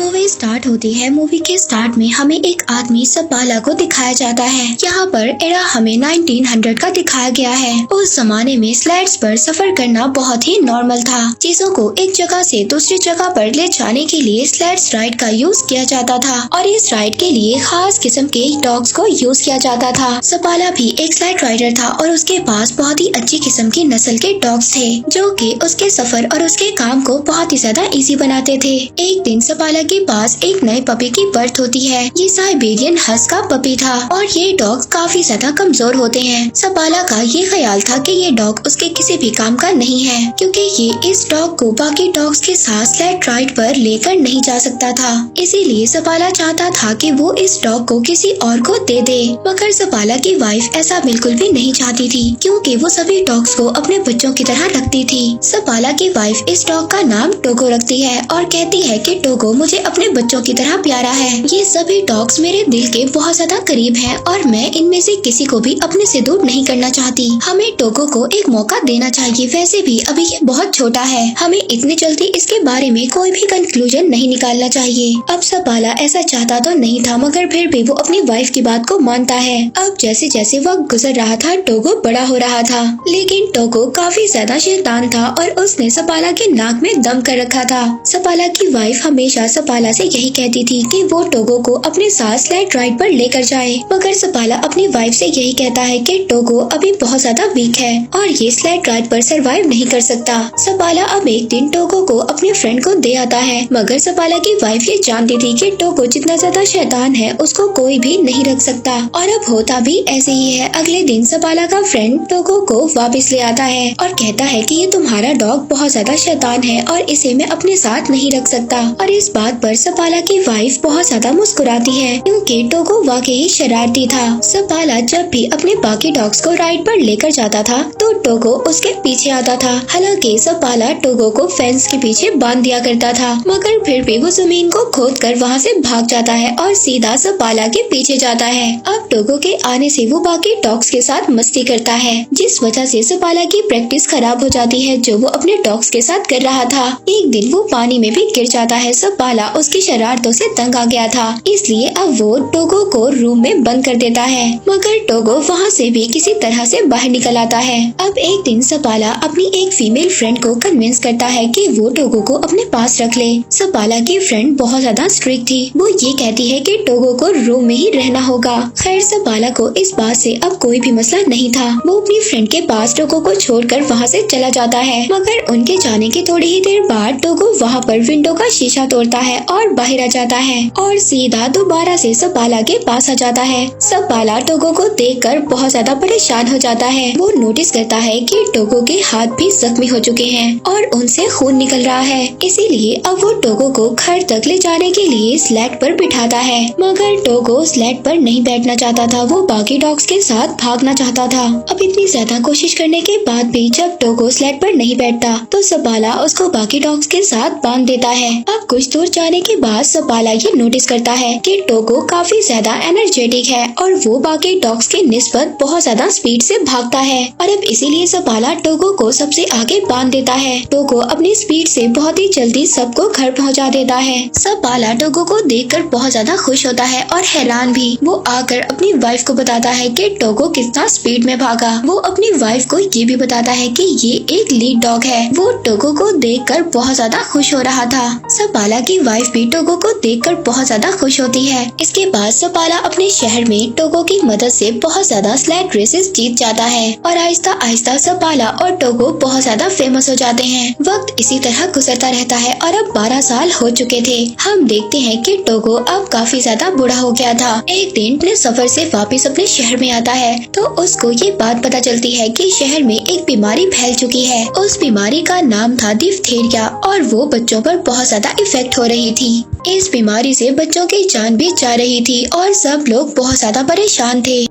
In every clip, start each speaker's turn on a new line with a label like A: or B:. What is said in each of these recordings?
A: Movie start होती है। Movie के स्टार्ट में हमें एक आदमी सपाला को दिखाया जाता है। यहाँ पर एरा हमें 1900 का दिखाया गया है। उस जमाने में स्लेड्स पर सफर करना बहुत ही नॉर्मल था। चीजों को एक जगह से दूसरी जगह पर ले जाने के लिए स्लेड्स राइड का यूज किया जाता था और इस राइड के लिए खास किस्म के डॉग्स को यूज किया जाता था। सपाला भी एक स्लेड राइडर था और उसके पास बहुत ही अच्छी किस्म की नस्ल के डॉग्स थे जो कि उसके सफर और उसके काम को बहुत ही ज्यादा इजी बनाते थे। एक दिन सपाला के पास एक नए पपी की बर्थ होती है। ये साइबेरियन हस्क का पपी था और ये डॉग काफी ज्यादा कमजोर होते हैं। सपाला का ये ख्याल था कि ये डॉग उसके किसी भी काम का नहीं है क्योंकि ये इस डॉग को बाकी डॉग्स के साथ स्लेड राइड पर लेकर नहीं जा सकता था। इसीलिए सपाला चाहता था कि वो इस डॉग को किसी और को दे दे, मगर सपाला की वाइफ ऐसा बिल्कुल भी नहीं चाहती थी क्योंकि वो सभी डॉग्स को अपने बच्चों की तरह रखती थी। सपाला की वाइफ इस डॉग का नाम टोगो रखती है और कहती है कि टोगो मुझे अपने बच्चों की तरह प्यारा है। ये सभी डॉग्स मेरे दिल के बहुत ज्यादा करीब हैं और मैं इनमें से किसी को भी अपने से दूर नहीं करना चाहती। हमें टोगो को एक मौका देना चाहिए। वैसे भी अभी ये बहुत छोटा है, हमें इतनी जल्दी इसके बारे में कोई भी कंक्लूजन नहीं निकालना चाहिए। अब सपाला ऐसा चाहता तो नहीं था मगर फिर भी वो अपनी वाइफ की बात को मानता है। अब जैसे जैसे वक्त गुजर रहा था टोगो बड़ा हो रहा था, लेकिन टोगो काफी ज्यादा शैतान था और उसने सपाला के नाक में दम कर रखा था। सपाला की वाइफ हमेशा सपाला से यही कहती थी कि वो टोगो को अपने साथ स्लेड राइड पर लेकर जाए, मगर सपाला अपनी वाइफ से यही कहता है कि टोगो अभी बहुत ज्यादा वीक है और ये स्लेड राइड पर सरवाइव नहीं कर सकता। सपाला अब एक दिन टोगो को अपने फ्रेंड को दे आता है, मगर सपाला की वाइफ ये जानती थी कि टोगो जितना ज्यादा शैतान है उसको कोई भी नहीं रख सकता और अब होता भी ऐसे ही है। अगले दिन सपाला का फ्रेंड टोगो को वापस ले आता है और कहता है कि ये तुम्हारा डॉग बहुत ज्यादा शैतान है और इसे मैं अपने साथ नहीं रख सकता। और इस बात पर सपाला की वाइफ बहुत ज्यादा मुस्कुराती है क्योंकि टोगो वाकई शरारती था। सपाला जब भी अपने बाकी डॉग्स को राइड पर लेकर जाता था तो टोगो उसके पीछे आता था। हालांकि सपाला टोगो को फेंस के पीछे बांध दिया करता था, मगर फिर भी वो जमीन को खोदकर वहाँ से भाग जाता है और सीधा सपाला के पीछे जाता है। अब टोगो के आने से वो बाकी डॉग्स के साथ मस्ती करता है, जिस वजह से सपाला की प्रैक्टिस खराब हो जाती है जो वो अपने डॉग्स के साथ कर रहा था। एक दिन वो पानी में भी गिर जाता है। सपाला उसकी शरारतों से तंग आ गया था, इसलिए अब वो टोगो को रूम में बंद कर देता है, मगर टोगो वहाँ से भी किसी तरह से बाहर निकल आता है। अब एक दिन सपाला अपनी एक फीमेल फ्रेंड को कन्विंस करता है कि वो टोगो को अपने पास रख ले। सपाला की फ्रेंड बहुत ज्यादा स्ट्रिक्ट थी, वो ये कहती है कि टोगो को रूम में ही रहना होगा। खैर सपाला को इस बात से अब कोई भी मसला नहीं था। वो अपनी फ्रेंड के पास टोगो को छोड़कर वहाँ से चला जाता है, मगर उनके जाने के थोड़ी ही देर बाद टोगो वहाँ पर विंडो का शीशा तोड़ता है और बाहर आ जाता है और सीधा दोबारा से सपाला के पास आ जाता है। सपाला टोगो को देखकर बहुत ज्यादा परेशान हो जाता है। वो नोटिस करता है कि टोगो के हाथ भी जख्मी हो चुके हैं और उनसे खून निकल रहा है, इसीलिए अब वो टोगो को घर तक ले जाने के लिए स्लेड पर बिठाता है, मगर टोगो स्लेड पर नहीं बैठना चाहता था। वो बाकी डॉग्स के साथ भागना चाहता था। अब इतनी ज्यादा कोशिश करने के बाद भी जब टोगो स्लेड पर नहीं बैठता तो सपाला उसको बाकी डॉग्स के साथ बांध देता है। अब कुछ दूर जाने के बाद सपाला ये नोटिस करता है कि टोगो काफी ज्यादा एनर्जेटिक है और वो बाकी डॉग्स के निस्बत बहुत ज्यादा स्पीड से भागता है और अब इसीलिए सपाला टोगो को सबसे आगे बांध देता है। टोगो अपनी स्पीड से बहुत ही जल्दी सबको घर पहुंचा देता है। सपाला टोगो को देखकर बहुत ज्यादा खुश होता है और हैरान भी। वो आकर अपनी वाइफ को बताता है कि टोगो कितना स्पीड में भागा। वो अपनी वाइफ को ये भी बताता है कि ये एक लीड डॉग है। वो टोगो को देखकर बहुत ज्यादा खुश हो रहा था। सपाला की वाइफ भी टोगो को देखकर बहुत ज्यादा खुश होती है। इसके बाद सपाला अपने शहर में टोगो की मदद से बहुत ज्यादा स्लेड रेसेस जीत जाता है और आहिस्ता आहिस्ता सपाला और टोगो बहुत ज्यादा फेमस हो जाते हैं। वक्त इसी तरह गुजरता रहता है और अब 12 साल हो चुके थे। हम देखते हैं कि टोगो अब काफी ज्यादा बूढ़ा हो गया था। एक दिन अपने सफर से वापस अपने शहर में आता है तो उसको ये बात पता चलती है कि शहर में एक बीमारी फैल चुकी है। उस बीमारी का नाम था डिप्थीरिया और वो बच्चों पर बहुत ज्यादा इफेक्ट हो रही थी। इस बीमारी से बच्चों की जान भी जा रही थी और सब लोग बहुत ज्यादा परेशान थे।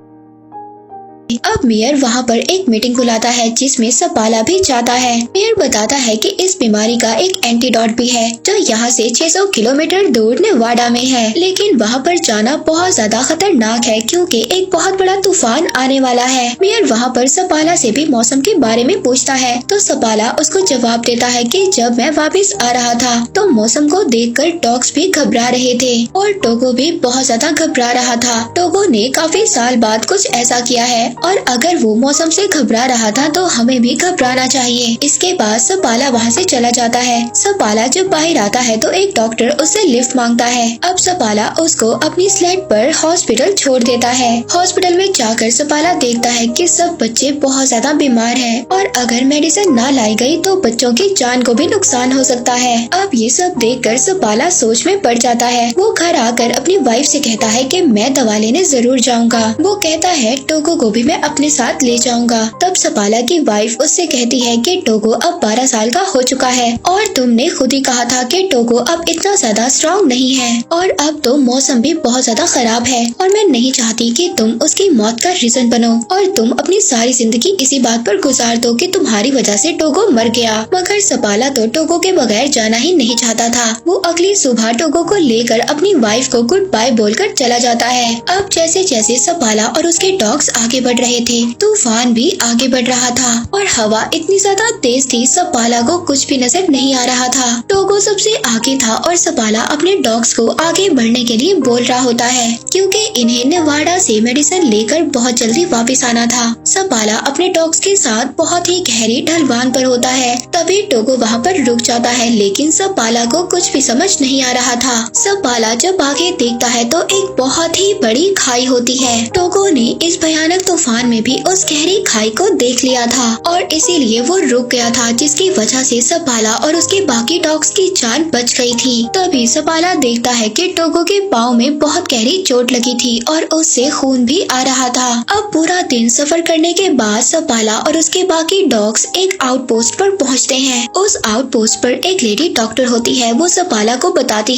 A: अब मेयर वहाँ पर एक मीटिंग बुलाता है जिसमें सपाला भी जाता है। मेयर बताता है कि इस बीमारी का एक एंटीडोट भी है जो यहाँ से 600 किलोमीटर दूर नेवाडा में है, लेकिन वहाँ पर जाना बहुत ज्यादा खतरनाक है क्योंकि एक बहुत बड़ा तूफान आने वाला है। मेयर वहाँ पर सपाला से भी मौसम के बारे में पूछता है तो सपाला उसको जवाब देता है कि जब मैं वापस आ रहा था तो मौसम को देखकर डॉग्स भी घबरा रहे थे और टोगो भी बहुत ज्यादा घबरा रहा था। टोगो ने काफी साल बाद कुछ ऐसा किया है और अगर वो मौसम से घबरा रहा था तो हमें भी घबराना चाहिए। इसके बाद सपाला वहाँ से चला जाता है। सपाला जब बाहर आता है तो एक डॉक्टर उससे लिफ्ट मांगता है। अब सपाला उसको अपनी स्लेड पर हॉस्पिटल छोड़ देता है। हॉस्पिटल में जाकर सपाला देखता है कि सब बच्चे बहुत ज्यादा बीमार हैं और अगर मेडिसिन ना लाई गई तो बच्चों की जान को भी नुकसान हो सकता है। अब ये सब देखकर सपाला सोच में पड़ जाता है। वो घर आकर अपनी वाइफ से कहता है कि मैं दवा लेने जरूर जाऊंगा। वो कहता है टोगो को भी मैं अपने साथ ले जाऊंगा। तब सपाला की वाइफ उससे कहती है कि टोगो अब 12 साल का हो चुका है और तुमने खुद ही कहा था कि टोगो अब इतना ज्यादा स्ट्रॉन्ग नहीं है और अब तो मौसम भी बहुत ज्यादा खराब है और मैं नहीं चाहती कि तुम उसकी मौत का रीजन बनो और तुम अपनी सारी जिंदगी इसी बात पर गुजार दो कि तुम्हारी वजह से टोगो मर गया। मगर सपाला तो टोगो के बगैर जाना ही नहीं चाहता था। वो अगली सुबह टोगो को लेकर अपनी वाइफ को गुड बाय बोलकर चला जाता है। अब जैसे जैसे सपाला और उसके डॉग्स आगे बढ़ रहे थे तूफान भी आगे बढ़ रहा था और हवा इतनी ज्यादा तेज थी सपाला को कुछ भी नजर नहीं आ रहा था। टोगो सबसे आगे था और सपाला अपने डॉग्स को आगे बढ़ने के लिए बोल रहा होता है क्योंकि इन्हें नेवाडा से मेडिसिन लेकर बहुत जल्दी वापस आना था। सपाला अपने डॉग्स के साथ बहुत ही गहरी ढलवान पर होता है। तभी टोगो वहाँ पर रुक जाता है लेकिन सपाला को कुछ भी समझ नहीं आ रहा था। सपाला जब आगे देखता है तो एक बहुत ही बड़ी खाई होती है। टोगो ने इस भयानक तूफान में भी उस गहरी खाई को देख लिया था और इसीलिए वो रुक गया था जिसकी वजह से सपाला और उसके बाकी डॉग्स की जान बच गई थी। तभी सपाला देखता है कि टोगो के पाँव में बहुत गहरी चोट लगी थी और उससे खून भी आ रहा था। अब पूरा दिन सफर करने के बाद सपाला और उसके बाकी डॉग्स एक आउटपोस्ट पर पहुंचते हैं। उस आउटपोस्ट पर एक लेडी डॉक्टर होती है। वो सपाला को बताती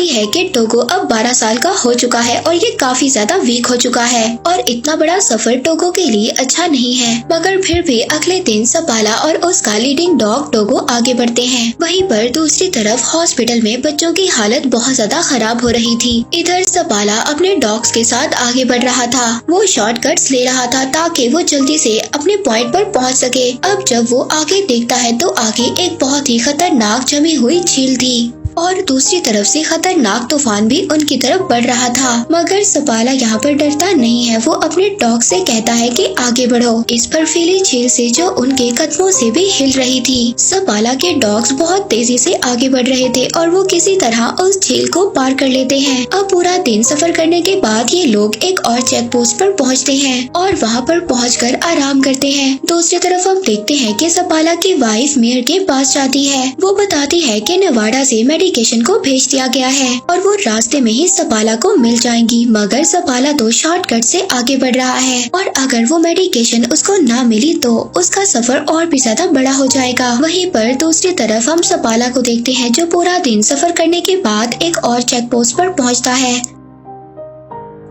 A: है कि टोगो अब 12 साल का हो चुका है और ये काफी ज्यादा वीक हो चुका है और इतना बड़ा सफर टोगो के लिए अच्छा नहीं है। मगर फिर भी अगले दिन सपाला और उसका लीडिंग डॉग टोगो आगे बढ़ते हैं। वहीं पर दूसरी तरफ हॉस्पिटल में बच्चों की हालत बहुत ज्यादा खराब हो रही थी। इधर सपाला अपने डॉग्स के साथ आगे बढ़ रहा था। वो शॉर्टकट्स ले रहा था ताकि वो जल्दी से अपने पॉइंट पर पहुंच सके। अब जब वो आगे देखता है तो आगे एक बहुत ही खतरनाक जमी हुई झील थी और दूसरी तरफ से खतरनाक तूफान भी उनकी तरफ बढ़ रहा था। मगर सपाला यहाँ पर डरता नहीं है। वो अपने डॉग से कहता है कि आगे बढ़ो इस बर्फीली झील से जो उनके कदमों से भी हिल रही थी। सपाला के डॉग्स बहुत तेजी से आगे बढ़ रहे थे और वो किसी तरह उस झील को पार कर लेते हैं। अब पूरा दिन सफर करने के बाद ये लोग एक और चेक पोस्ट पर पहुँचते हैं और वहाँ पर पहुँचकर आराम करते हैं। दूसरी तरफ हम देखते हैं कि सपाला की वाइफ मेयर के पास जाती है। वो बताती है कि नेवाडा से मेडिकेशन को भेज दिया गया है और वो रास्ते में ही सपाला को मिल जाएंगी। मगर सपाला तो शॉर्टकट से आगे बढ़ रहा है और अगर वो मेडिकेशन उसको ना मिली तो उसका सफर और भी ज्यादा बड़ा हो जाएगा। वहीं पर दूसरी तरफ हम सपाला को देखते हैं जो पूरा दिन सफर करने के बाद एक और चेक पोस्ट पर पहुंचता है।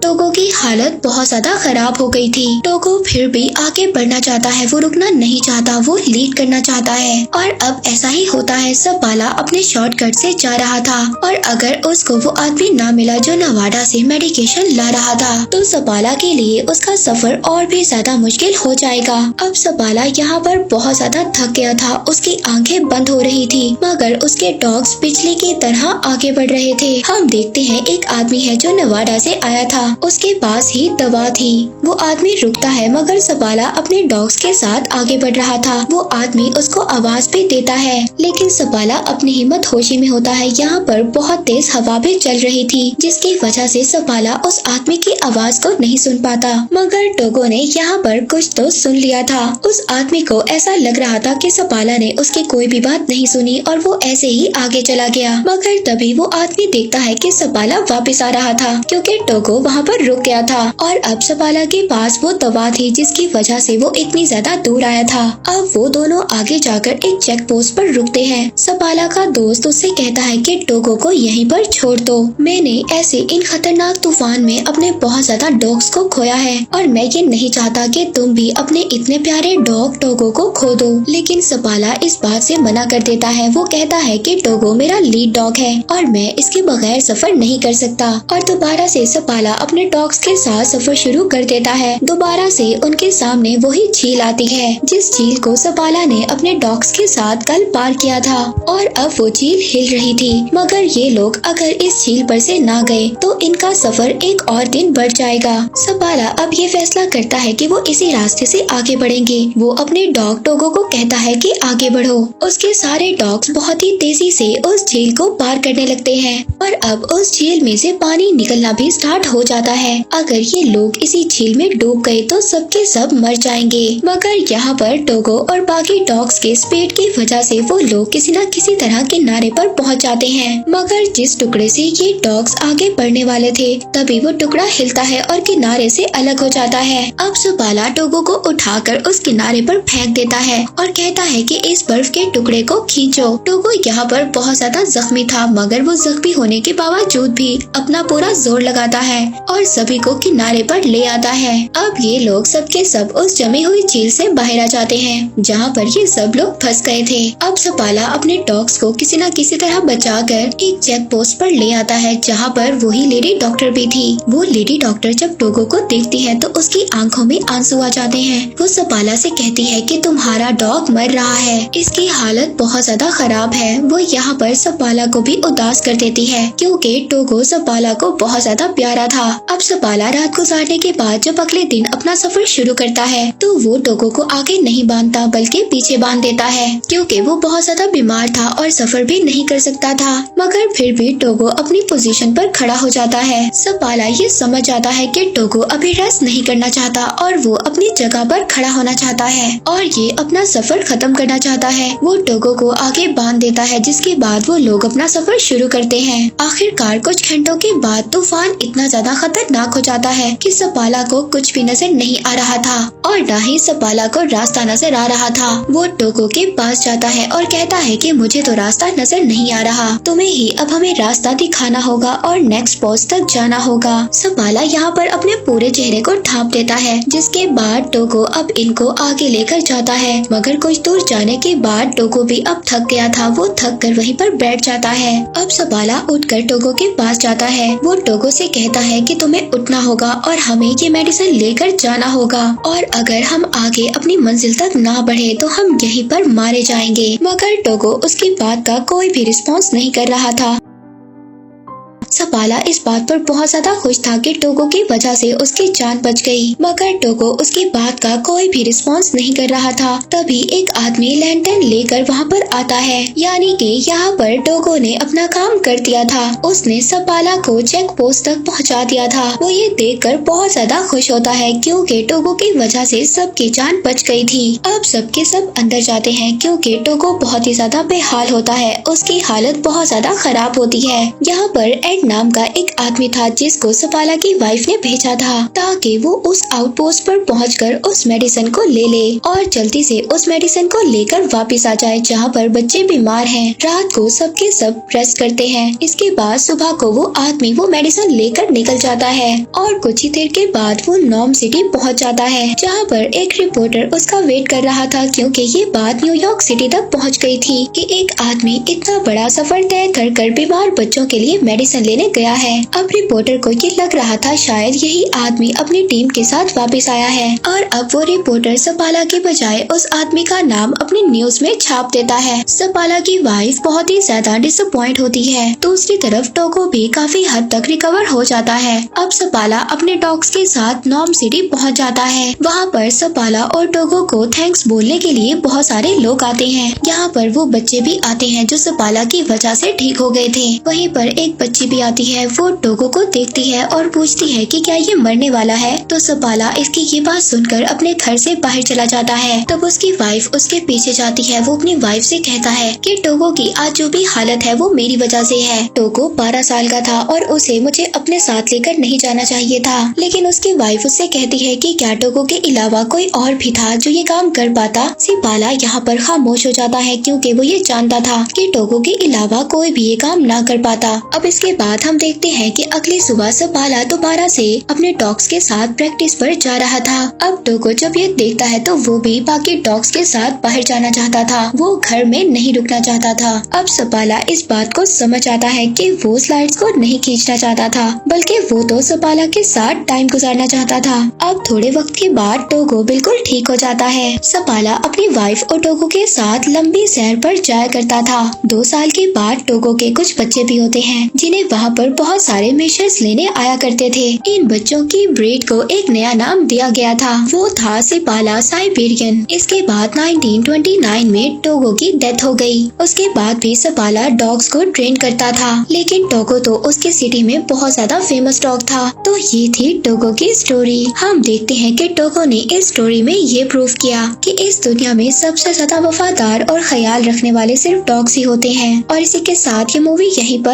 A: टोगो की हालत बहुत ज्यादा खराब हो गई थी। टोगो फिर भी आगे बढ़ना चाहता है। वो रुकना नहीं चाहता। वो लीड करना चाहता है और अब ऐसा ही होता है। सपाला अपने शॉर्टकट से जा रहा था और अगर उसको वो आदमी ना मिला जो नेवाडा से मेडिकेशन ला रहा था तो सपाला के लिए उसका सफर और भी ज्यादा मुश्किल हो जाएगा। अब सपाला यहाँ पर बहुत ज्यादा थक गया था। उसकी आंखें बंद हो रही थी मगर उसके डॉग्स बिजली की तरह आगे बढ़ रहे थे। हम देखते हैं एक आदमी है जो नेवाडा से आया था। उसके पास ही दवा थी। वो आदमी रुकता है मगर सपाला अपने डॉग्स के साथ आगे बढ़ रहा था। वो आदमी उसको आवाज भी देता है लेकिन सपाला अपनी हिम्मत होशी में होता है। यहाँ पर बहुत तेज हवा भी चल रही थी जिसकी वजह से सपाला उस आदमी की आवाज को नहीं सुन पाता। मगर टोगो ने यहाँ पर कुछ तो सुन लिया था। उस आदमी को ऐसा लग रहा था कि सपाला ने उसकी कोई भी बात नहीं सुनी और वो ऐसे ही आगे चला गया। मगर तभी वो आदमी देखता है कि सपाला वापस आ रहा था क्योंकि टोगो वहाँ यहाँ पर रुक गया था और अब सपाला के पास वो दवा थी जिसकी वजह से वो इतनी ज्यादा दूर आया था। अब वो दोनों आगे जाकर एक चेक पोस्ट पर रुकते हैं। सपाला का दोस्त उससे कहता है कि टोगो को यहीं पर छोड़ दो। मैंने ऐसे इन खतरनाक तूफान में अपने बहुत ज्यादा डॉग्स को खोया है और मैं ये नहीं चाहता कि तुम भी अपने इतने प्यारे डॉग टोगो को खो दो। लेकिन सपाला इस बात से मना कर देता है। वो कहता है कि टोगो मेरा लीड डॉग है और मैं इसके बगैर सफर नहीं कर सकता। और दोबारा से सपाला अपने डॉग्स के साथ सफर शुरू कर देता है। दोबारा से उनके सामने वही झील आती है जिस झील को सपाला ने अपने डॉग्स के साथ कल पार किया था और अब वो झील हिल रही थी। मगर ये लोग अगर इस झील पर से ना गए तो इनका सफर एक और दिन बढ़ जाएगा। सपाला अब ये फैसला करता है कि वो इसी रास्ते से आगे बढ़ेंगे। वो अपने डॉग टोगो को कहता है कि आगे बढ़ो। उसके सारे डॉग्स बहुत ही तेजी से उस झील को पार करने लगते हैं और अब उस झील में से पानी निकलना भी स्टार्ट हो जाता है। अगर ये लोग इसी झील में डूब गए तो सबके सब मर जाएंगे। मगर यहाँ पर टोगो और बाकी डॉग्स के स्पीड की वजह से वो लोग किसी न किसी तरह किनारे पर पहुँच जाते हैं। मगर जिस टुकड़े से ये डॉग्स आगे बढ़ने वाले थे तभी वो टुकड़ा हिलता है और किनारे से अलग हो जाता है। अब सपाला टोगो को उठाकर उस किनारे पर फेंक देता है और कहता है कि इस बर्फ के टुकड़े को खींचो। टोगो यहाँ पर बहुत ज्यादा जख्मी था मगर वो जख्मी होने के बावजूद भी अपना पूरा जोर लगाता है और सभी को किनारे पर ले आता है। अब ये लोग सबके सब उस जमी हुई झील से बाहर आ जाते हैं जहाँ पर ये सब लोग फंस गए थे। अब सपाला अपने डॉग्स को किसी न किसी तरह बचाकर एक चेक पोस्ट पर ले आता है जहाँ पर वही लेडी डॉक्टर भी थी। वो लेडी डॉक्टर जब टोगो को देखती है तो उसकी आंखों में आंसू आ जाते हैं। वो सपाला से कहती है कि तुम्हारा डॉग मर रहा है, इसकी हालत बहुत ज्यादा खराब है। वो यहाँ पर सपाला को भी उदास कर देती है क्योंकि टोगो सपाला को बहुत ज्यादा प्यारा था। अब सपाला रात गुजारने के बाद जब अगले दिन अपना सफर शुरू करता है तो वो टोगो को आगे नहीं बांधता बल्कि पीछे बांध देता है क्योंकि वो बहुत ज्यादा बीमार था और सफर भी नहीं कर सकता था। मगर फिर भी टोगो अपनी पोजीशन पर खड़ा हो जाता है। सपाला ये समझ आता है कि टोगो अभी रेस्ट नहीं करना चाहता और वो अपनी जगह पर खड़ा होना चाहता है और ये अपना सफर खत्म करना चाहता है। वो टोगो को आगे बांध देता है जिसके बाद वो लोग अपना सफर शुरू करते हैं। आखिरकार कुछ घंटों के बाद तूफान इतना ज्यादा खतरनाक हो जाता है कि सपाला को कुछ भी नजर नहीं आ रहा था और न ही सपाला को रास्ता नजर आ रहा था। वो टोगो के पास जाता है और कहता है कि मुझे तो रास्ता नजर नहीं आ रहा, तुम्हें ही अब हमें रास्ता दिखाना होगा और नेक्स्ट पोस्ट तक जाना होगा। सपाला यहाँ पर अपने पूरे चेहरे को ढांप देता है जिसके बाद टोगो अब इनको आगे लेकर जाता है। मगर कुछ दूर जाने के बाद टोगो भी अब थक गया था। वो थक कर वहीं पर बैठ जाता है। अब सपाला उठकर टोगो के पास जाता है। वो टोगो से कहता है कि तुम्हें उठना होगा और हमें ये मेडिसिन लेकर जाना होगा और अगर हम आगे अपनी मंजिल तक ना बढ़े तो हम यहीं पर मारे जाएंगे। मगर टोगो उसकी बात का कोई भी रिस्पॉन्स नहीं कर रहा था। सपाला इस बात पर बहुत ज्यादा खुश था कि टोगो की वजह से उसकी जान बच गई। मगर टोगो उसकी बात का कोई भी रिस्पॉन्स नहीं कर रहा था। तभी एक आदमी लैंटर्न लेकर वहाँ पर आता है, यानी कि यहाँ पर टोगो ने अपना काम कर दिया था। उसने सपाला को चेक पोस्ट तक पहुँचा दिया था। वो ये देखकर बहुत ज्यादा खुश होता है क्योंकि टोगो की वजह से सबकी जान बच गई थी। अब सबके सब अंदर जाते हैं क्योंकि टोगो बहुत ही ज्यादा बेहाल होता है। उसकी हालत बहुत ज्यादा खराब होती है। यहाँ पर एड नाम का एक आदमी था जिसको सपाला की वाइफ ने भेजा था ताकि वो उस आउटपोस्ट पर पहुंचकर उस मेडिसिन को ले ले और जल्दी से उस मेडिसिन को लेकर वापस आ जाए जहाँ पर बच्चे बीमार हैं। रात को सबके सब रेस्ट करते हैं। इसके बाद सुबह को वो आदमी वो मेडिसिन लेकर निकल जाता है और कुछ ही देर के बाद वो नॉर्म सिटी पहुँच जाता है जहाँ पर एक रिपोर्टर उसका वेट कर रहा था क्योंकि ये बात न्यूयॉर्क सिटी तक पहुँच गई थी कि एक आदमी इतना बड़ा सफर तय कर बीमार बच्चों के लिए मेडिसिन लेने गया है। अब रिपोर्टर को ये लग रहा था शायद यही आदमी अपनी टीम के साथ वापस आया है और अब वो रिपोर्टर सपाला के बजाय उस आदमी का नाम अपनी न्यूज में छाप देता है। सपाला की वाइफ बहुत ही ज्यादा डिसअपॉइंट होती है। दूसरी तरफ टोगो भी काफी हद तक रिकवर हो जाता है। अब सपाला अपने डॉग्स के साथ नॉर्म सिटी पहुंच जाता है। वहाँ पर सपाला और टोगो को थैंक्स बोलने के लिए बहुत सारे लोग आते हैं। यहाँ पर वो बच्चे भी आते हैं जो सपाला की वजह से ठीक हो गए थे। वहीं पर एक बच्ची भी आती होती है वो टोगो को देखती है और पूछती है कि क्या ये मरने वाला है। तो सपाला इसकी ये बात सुनकर अपने घर से बाहर चला जाता है। तब उसकी वाइफ उसके पीछे जाती है। वो अपनी वाइफ से कहता है कि टोगो की आज जो भी हालत है वो मेरी वजह से है। टोगो 12 साल का था और उसे मुझे अपने साथ लेकर नहीं जाना चाहिए था। लेकिन उसकी वाइफ उससे कहती है कि क्या टोगो के अलावा कोई और भी था जो ये काम कर पाता। सपाला यहाँ पर खामोश हो जाता है क्योंकि वो ये जानता था कि टोगो के अलावा कोई भी ये काम ना कर पाता। अब इसके बाद हम देखते हैं कि अगली सुबह सपाला दोबारा से अपने डॉग्स के साथ प्रैक्टिस पर जा रहा था। अब टोगो जब ये देखता है तो वो भी बाकी डॉग्स के साथ बाहर जाना चाहता था। वो घर में नहीं रुकना चाहता था। अब सपाला इस बात को समझ आता है कि वो स्लाइड्स को नहीं खींचना चाहता था, बल्कि वो तो सपाला के साथ टाइम गुजारना चाहता था। अब थोड़े वक्त के बाद टोगो बिल्कुल ठीक हो जाता है। सपाला अपनी वाइफ और टोगो के साथ लंबी सैर पर जाया करता था। 2 साल के बाद टोगो के कुछ बच्चे भी होते हैं जिन्हें वहाँ पर बहुत सारे मेजर्स लेने आया करते थे। इन बच्चों की ब्रीड को एक नया नाम दिया गया था, वो था सपाला साइबेरियन। इसके बाद 1929 में टोगो की डेथ हो गई। उसके बाद भी सपाला डॉग्स को ट्रेन करता था, लेकिन टोगो तो उसके सिटी में बहुत ज्यादा फेमस डॉग था। तो ये थी टोगो की स्टोरी। हम देखते हैं कि टोगो ने इस स्टोरी में ये प्रूव किया कि इस दुनिया में सबसे ज्यादा वफादार और ख्याल रखने वाले सिर्फ डॉग्स ही होते हैं। और इसी के साथ ये मूवी यहीं पर